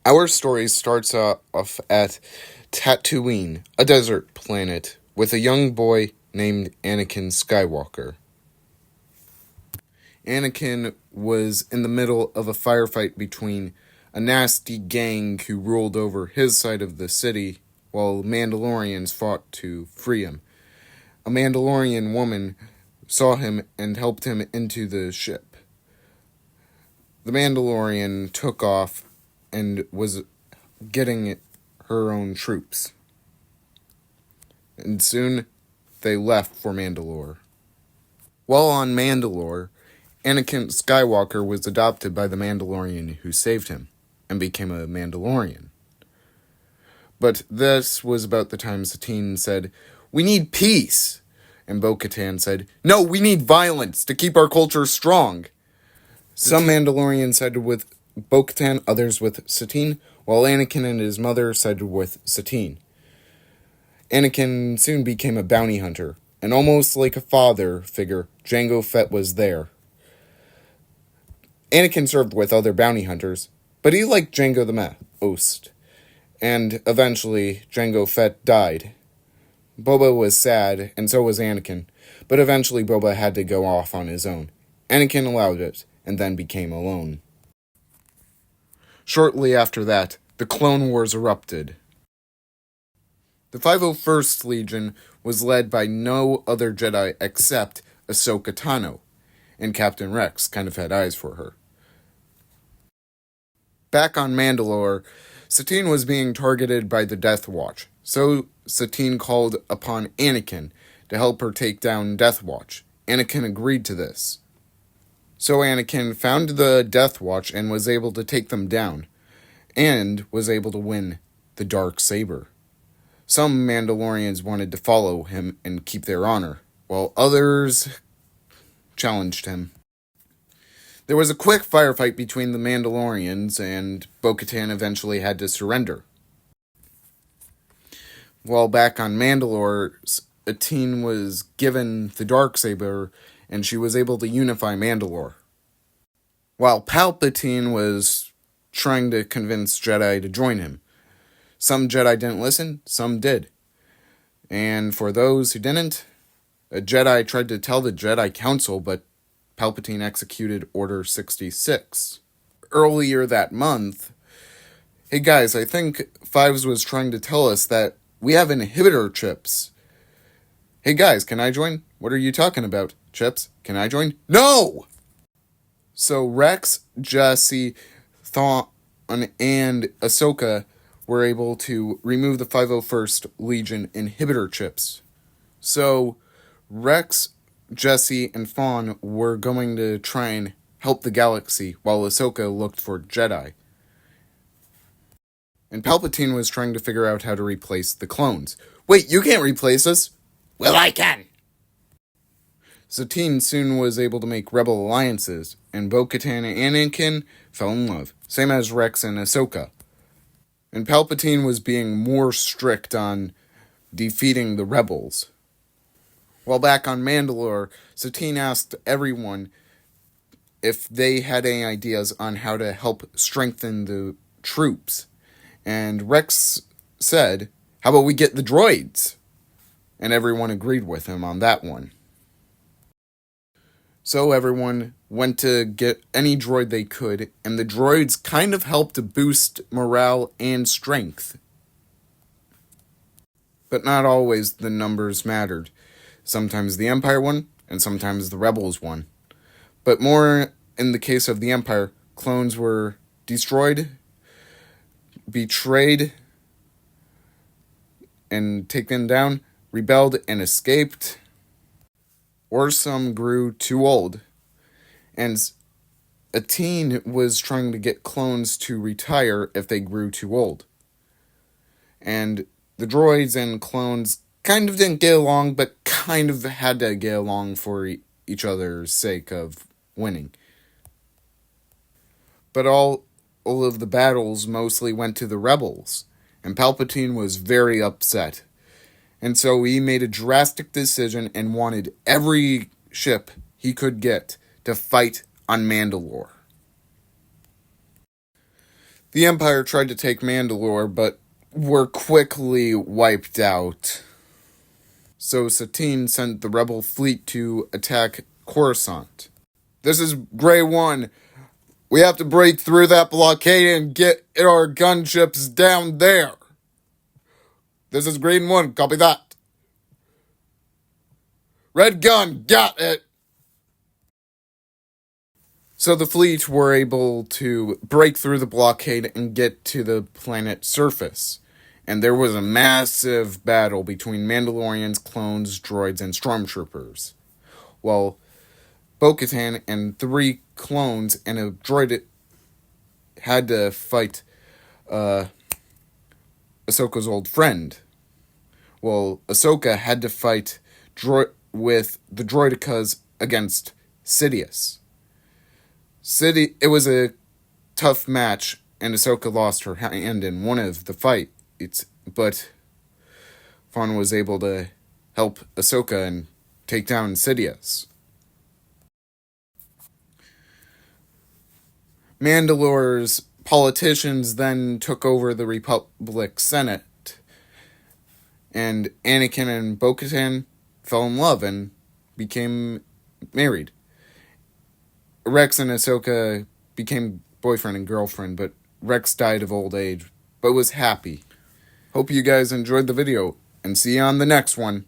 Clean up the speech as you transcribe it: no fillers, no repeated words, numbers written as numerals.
Our story starts off at Tatooine, a desert planet, with a young boy named Anakin Skywalker. Anakin was in the middle of a firefight between a nasty gang who ruled over his side of the city, while Mandalorians fought to free him. A Mandalorian woman saw him and helped him into the ship. The Mandalorian took off and was getting her own troops. And soon they left for Mandalore. While on Mandalore, Anakin Skywalker was adopted by the Mandalorian who saved him and became a Mandalorian. But this was about the time Satine said, "We need peace." And Bo-Katan said, "No, we need violence to keep our culture strong." Some Mandalorians sided with Bo-Katan, others with Satine, while Anakin and his mother sided with Satine. Anakin soon became a bounty hunter, and almost like a father figure, Jango Fett was there. Anakin served with other bounty hunters, but he liked Jango the most, and eventually Jango Fett died. Boba was sad, and so was Anakin, but eventually Boba had to go off on his own. Anakin allowed it, and then became alone. Shortly after that, the Clone Wars erupted. The 501st Legion was led by no other Jedi except Ahsoka Tano, and Captain Rex kind of had eyes for her. Back on Mandalore, Satine was being targeted by the Death Watch, so Satine called upon Anakin to help her take down Death Watch. Anakin agreed to this. So Anakin found the Death Watch and was able to take them down, and was able to win the dark saber. Some Mandalorians wanted to follow him and keep their honor, while others challenged him. There was a quick firefight between the Mandalorians, and Bo-Katan eventually had to surrender. While back on Mandalore, Satine was given the Darksaber, and she was able to unify Mandalore. While Palpatine was trying to convince Jedi to join him. Some Jedi didn't listen, some did. And for those who didn't, a Jedi tried to tell the Jedi Council, but Palpatine executed Order 66. Earlier that month, hey guys, I think Fives was trying to tell us that we have inhibitor chips. Hey guys, can I join? What are you talking about? Chips? Can I join? No! So Rex, Jesse, Thawne, and Ahsoka were able to remove the 501st Legion inhibitor chips. So Rex, Jesse, and Thawne were going to try and help the galaxy while Ahsoka looked for Jedi. And Palpatine was trying to figure out how to replace the clones. Wait, you can't replace us? Well, I can! Satine soon was able to make rebel alliances, and Bo-Katan and Anakin fell in love, same as Rex and Ahsoka. And Palpatine was being more strict on defeating the rebels. While back on Mandalore, Satine asked everyone if they had any ideas on how to help strengthen the troops. And Rex said, "How about we get the droids?" And everyone agreed with him on that one. So everyone went to get any droid they could, and the droids kind of helped to boost morale and strength. But not always the numbers mattered. Sometimes the Empire won, and sometimes the Rebels won. But more in the case of the Empire, clones were destroyed, betrayed, and taken down, rebelled, and escaped. Or some grew too old, and a teen was trying to get clones to retire if they grew too old. And the droids and clones kind of didn't get along, but kind of had to get along for each other's sake of winning. But all of the battles mostly went to the rebels, and Palpatine was very upset. And so he made a drastic decision and wanted every ship he could get to fight on Mandalore. The Empire tried to take Mandalore, but were quickly wiped out. So Satine sent the rebel fleet to attack Coruscant. This is Grey 1. We have to break through that blockade and get our gunships down there. This is Green 1. Copy that. Red gun. Got it. So the fleet were able to break through the blockade and get to the planet's surface. And there was a massive battle between Mandalorians, clones, droids, and stormtroopers. Well, Bo-Katan and 3 clones and a droid had to fight Ahsoka's old friend. Well, Ahsoka had to fight with the droidicas against Sidious. It was a tough match, and Ahsoka lost her hand in one of the fights, but Thrawn was able to help Ahsoka and take down Sidious. Mandalore's politicians then took over the Republic Senate, and Anakin and Bo-Katan fell in love and became married. Rex and Ahsoka became boyfriend and girlfriend, but Rex died of old age, but was happy. Hope you guys enjoyed the video, and see you on the next one.